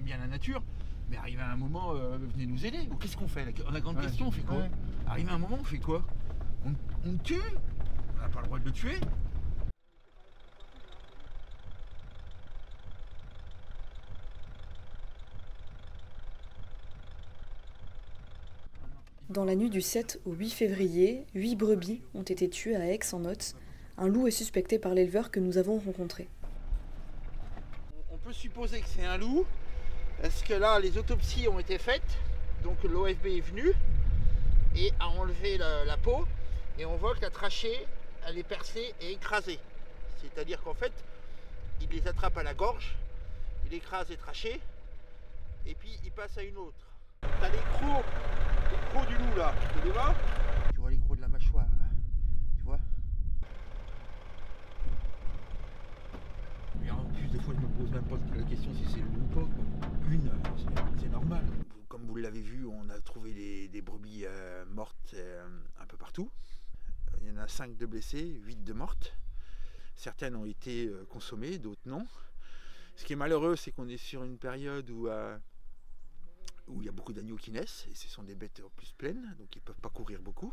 j'aime bien la nature, mais arrivé à un moment, venez nous aider. Qu'est-ce qu'on fait? La grande question, on fait quoi? Arrivé à un moment, on fait quoi? On le tue? On n'a pas le droit de le tuer. Dans la nuit du 7 au 8 février, 8 brebis ont été tuées à Aix-en-Othe. Un loup est suspecté par l'éleveur que nous avons rencontré. On peut supposer que c'est un loup, parce que là, les autopsies ont été faites, donc l'OFB est venu et a enlevé la peau, et on voit que la trachée, elle est percée et écrasée. C'est-à-dire qu'en fait, il les attrape à la gorge, il écrase les trachées, et puis il passe à une autre. T'as les crocs du loup là, tu les vois? Tu vois les crocs de la mâchoire, là. Tu vois? Et en plus, des fois, je me pose même pas la question si c'est le loup ou pas, quoi. C'est normal. Comme vous l'avez vu, on a trouvé des brebis mortes un peu partout. Il y en a 5 de blessés, 8 de mortes. Certaines ont été consommées, d'autres non. Ce qui est malheureux, c'est qu'on est sur une période où il y a beaucoup d'agneaux qui naissent, et ce sont des bêtes en plus pleines, donc ils ne peuvent pas courir beaucoup.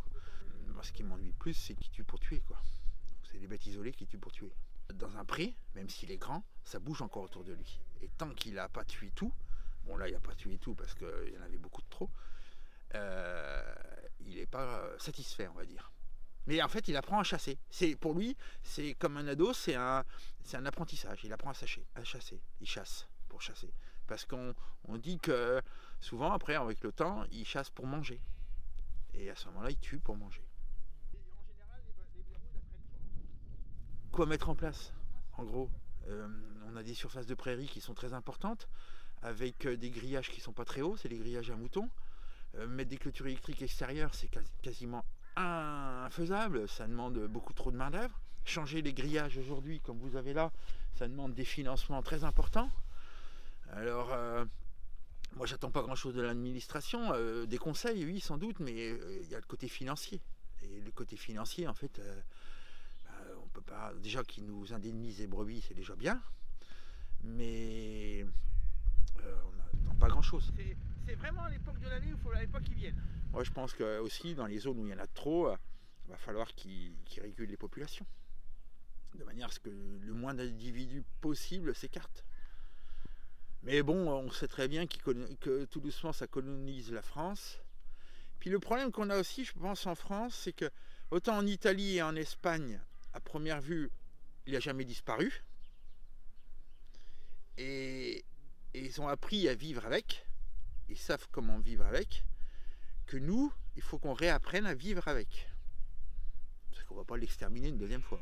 Moi, ce qui m'ennuie plus, c'est qu'ils tuent pour tuer, quoi. C'est des bêtes isolées qui tuent pour tuer. Dans un pré, même s'il est grand, ça bouge encore autour de lui. Et tant qu'il n'a pas tué tout, bon là il n'a pas tué tout parce qu'il y en avait beaucoup de trop, il n'est pas satisfait, on va dire. Mais en fait, il apprend à chasser. Pour lui, c'est comme un ado, c'est un apprentissage. Il apprend à chasser. Il chasse pour chasser. Parce qu'on dit que souvent, après, avec le temps, il chasse pour manger. Et à ce moment-là, il tue pour manger. Quoi mettre en place? En gros, on a des surfaces de prairies qui sont très importantes, avec des grillages qui ne sont pas très hauts, c'est les grillages à moutons. Mettre des clôtures électriques extérieures, c'est quasiment infaisable, ça demande beaucoup trop de main d'œuvre. Changer les grillages aujourd'hui, comme vous avez là, ça demande des financements très importants. Alors, moi j'attends pas grand chose de l'administration, des conseils oui sans doute, mais il y a le côté financier. Et le côté financier en fait, on peut pas, déjà qu'ils nous indemnisent les brebis c'est déjà bien, mais on n'attend pas grand chose. C'est vraiment à l'époque de l'année où il faudrait pas qu'ils viennent. Moi je pense que aussi dans les zones où il y en a trop, il va falloir qu'ils régulent les populations. De manière à ce que le moins d'individus possible s'écartent. Mais bon, on sait très bien que tout doucement ça colonise la France. Puis le problème qu'on a aussi, je pense, en France, c'est que autant en Italie et en Espagne, à première vue, il n'a jamais disparu. Et ils ont appris à vivre avec. Ils savent comment vivre avec. Que nous, il faut qu'on réapprenne à vivre avec. Parce qu'on ne va pas l'exterminer une deuxième fois.